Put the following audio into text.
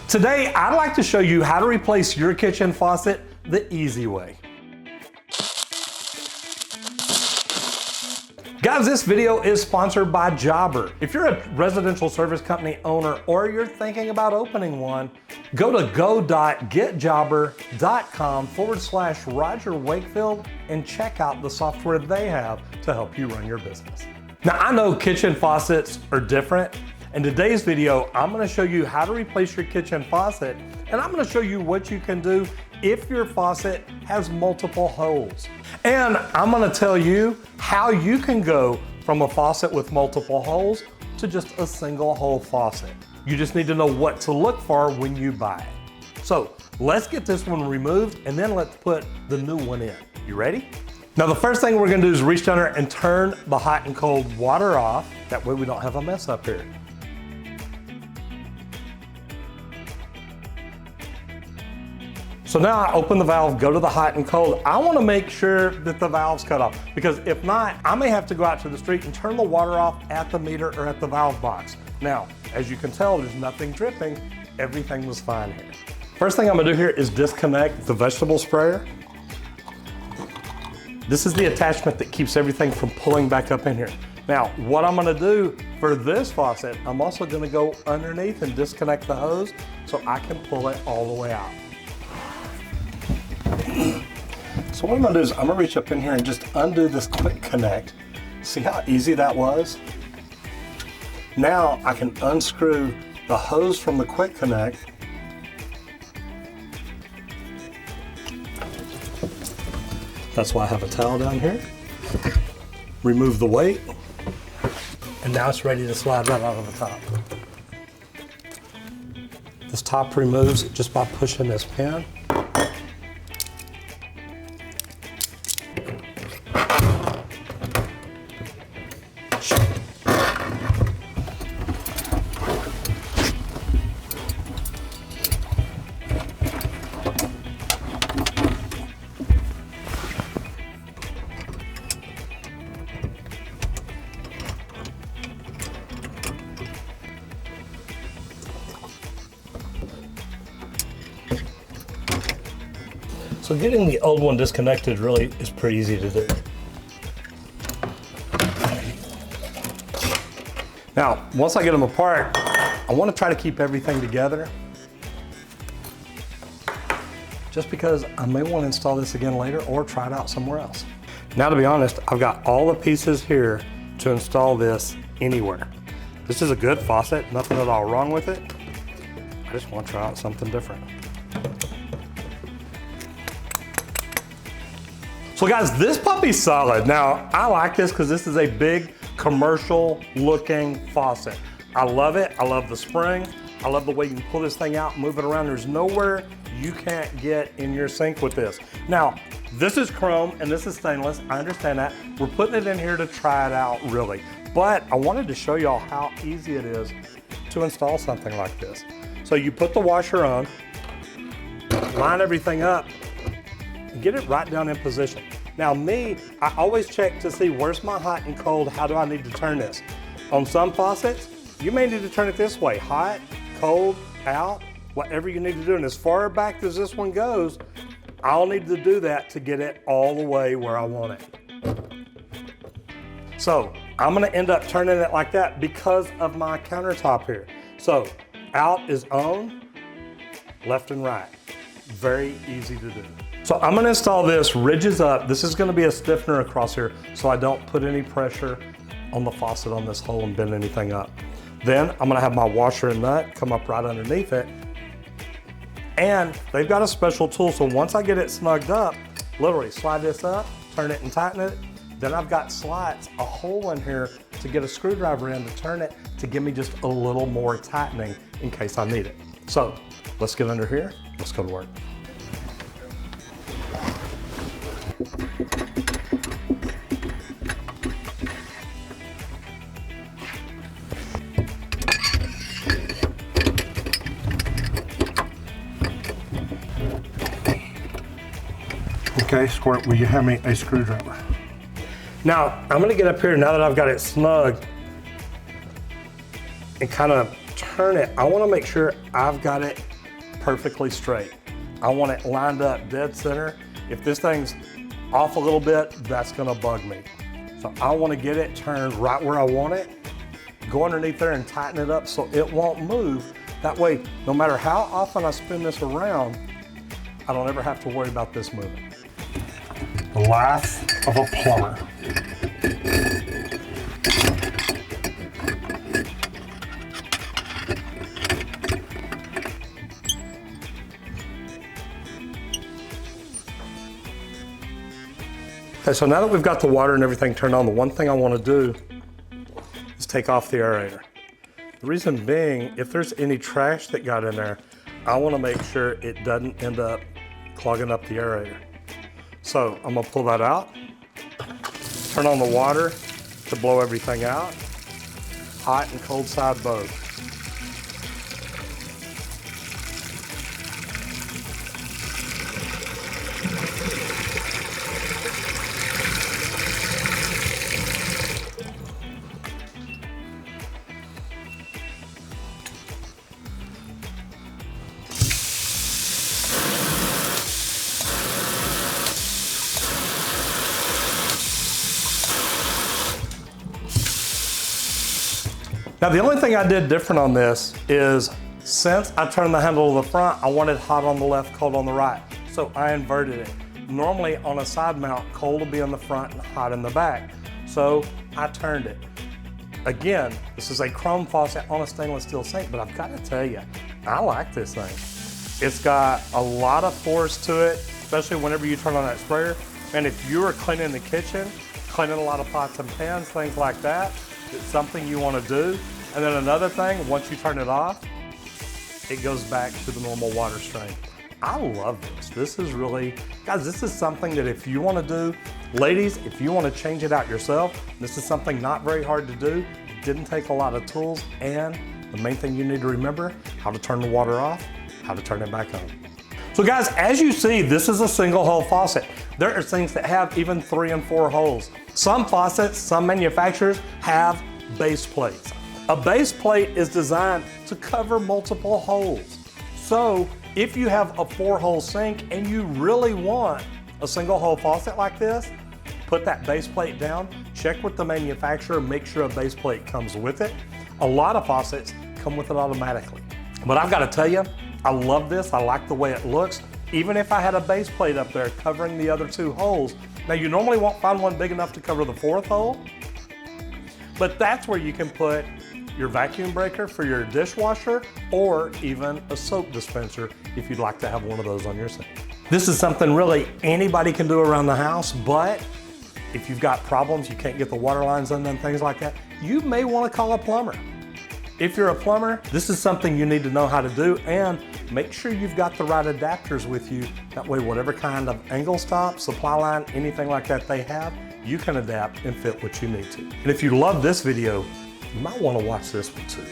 Today, I'd like to show you how to replace your kitchen faucet the easy way. Guys, this video is sponsored by Jobber. If you're a residential service company owner or you're thinking about opening one, go to go.getjobber.com/Roger Wakefield and check out the software they have to help you run your business. Now, I know kitchen faucets are different. In today's video, I'm gonna show you how to replace your kitchen faucet, and I'm gonna show you what you can do if your faucet has multiple holes. And I'm gonna tell you how you can go from a faucet with multiple holes to just a single hole faucet. You just need to know what to look for when you buy it. So let's get this one removed and then let's put the new one in. You ready? Now the first thing we're gonna do is reach down there and turn the hot and cold water off. That way we don't have a mess up here. So now I open the valve, go to the hot and cold. I wanna make sure that the valve's cut off, because if not, I may have to go out to the street and turn the water off at the meter or at the valve box. Now, as you can tell, there's nothing dripping. Everything was fine here. First thing I'm gonna do here is disconnect the vegetable sprayer. This is the attachment that keeps everything from pulling back up in here. Now, what I'm gonna do for this faucet, I'm also gonna go underneath and disconnect the hose so I can pull it all the way out. So what I'm gonna do is I'm gonna reach up in here and just undo this quick connect. See how easy that was? Now I can unscrew the hose from the quick connect. That's why I have a towel down here. Remove the weight. And now it's ready to slide right out of the top. This top removes just by pushing this pin. So getting the old one disconnected really is pretty easy to do. Now, once I get them apart, I want to try to keep everything together. Just because I may want to install this again later or try it out somewhere else. Now, to be honest, I've got all the pieces here to install this anywhere. This is a good faucet, nothing at all wrong with it. I just want to try out something different. So guys, this puppy's solid. Now, I like this because this is a big commercial looking faucet. I love it. I love the spring. I love the way you can pull this thing out and move it around. There's nowhere you can't get in your sink with this. Now, this is chrome and this is stainless. I understand that. We're putting it in here to try it out, really. But I wanted to show y'all how easy it is to install something like this. So you put the washer on, line everything up, and get it right down in position. Now me, I always check to see where's my hot and cold, how do I need to turn this? On some faucets, you may need to turn it this way, hot, cold, out, whatever you need to do. And as far back as this one goes, I'll need to do that to get it all the way where I want it. So I'm gonna end up turning it like that because of my countertop here. So out is on, left and right. Very easy to do. So I'm gonna install this ridges up. This is gonna be a stiffener across here so I don't put any pressure on the faucet on this hole and bend anything up. Then I'm gonna have my washer and nut come up right underneath it. And they've got a special tool, so once I get it snugged up, literally slide this up, turn it and tighten it. Then I've got slots, a hole in here to get a screwdriver in to turn it to give me just a little more tightening in case I need it. So let's get under here, let's go to work. Okay, Squirt, will you hand me a screwdriver? Now, I'm gonna get up here, now that I've got it snug, and kind of turn it. I wanna make sure I've got it perfectly straight. I want it lined up dead center. If this thing's off a little bit, that's gonna bug me. So I wanna get it turned right where I want it, go underneath there and tighten it up so it won't move. That way, no matter how often I spin this around, I don't ever have to worry about this moving. The life of a plumber. Okay, so now that we've got the water and everything turned on, the one thing I want to do is take off the aerator. The reason being, if there's any trash that got in there, I want to make sure it doesn't end up clogging up the aerator. So I'm gonna pull that out, turn on the water to blow everything out, hot and cold side both. Now the only thing I did different on this is since I turned the handle to the front, I wanted hot on the left, cold on the right. So I inverted it. Normally on a side mount, cold will be on the front and hot in the back. So I turned it. Again, this is a chrome faucet on a stainless steel sink, but I've got to tell you, I like this thing. It's got a lot of force to it, especially whenever you turn on that sprayer. And if you are cleaning the kitchen, cleaning a lot of pots and pans, things like that, it's something you want to do. And then another thing, once you turn it off, it goes back to the normal water strain. I love this. This is really, guys, this is something that if you want to do, ladies, if you want to change it out yourself, this is something not very hard to do. It didn't take a lot of tools, and the main thing you need to remember, how to turn the water off, how to turn it back on. So guys, as you see, this is a single hole faucet. There are things that have even 3 and 4 holes. Some faucets, some manufacturers have base plates. A base plate is designed to cover multiple holes. So if you have a 4-hole sink and you really want a single hole faucet like this, put that base plate down, check with the manufacturer, make sure a base plate comes with it. A lot of faucets come with it automatically. But I've got to tell you, I love this. I like the way it looks. Even if I had a base plate up there covering the other 2 holes. Now you normally won't find one big enough to cover the 4th hole, but that's where you can put your vacuum breaker for your dishwasher or even a soap dispenser if you'd like to have one of those on your sink. This is something really anybody can do around the house, but if you've got problems, you can't get the water lines in and things like that, you may want to call a plumber. If you're a plumber, this is something you need to know how to do, and make sure you've got the right adapters with you. That way, whatever kind of angle stop, supply line, anything like that they have, you can adapt and fit what you need to. And if you love this video, you might want to watch this one too.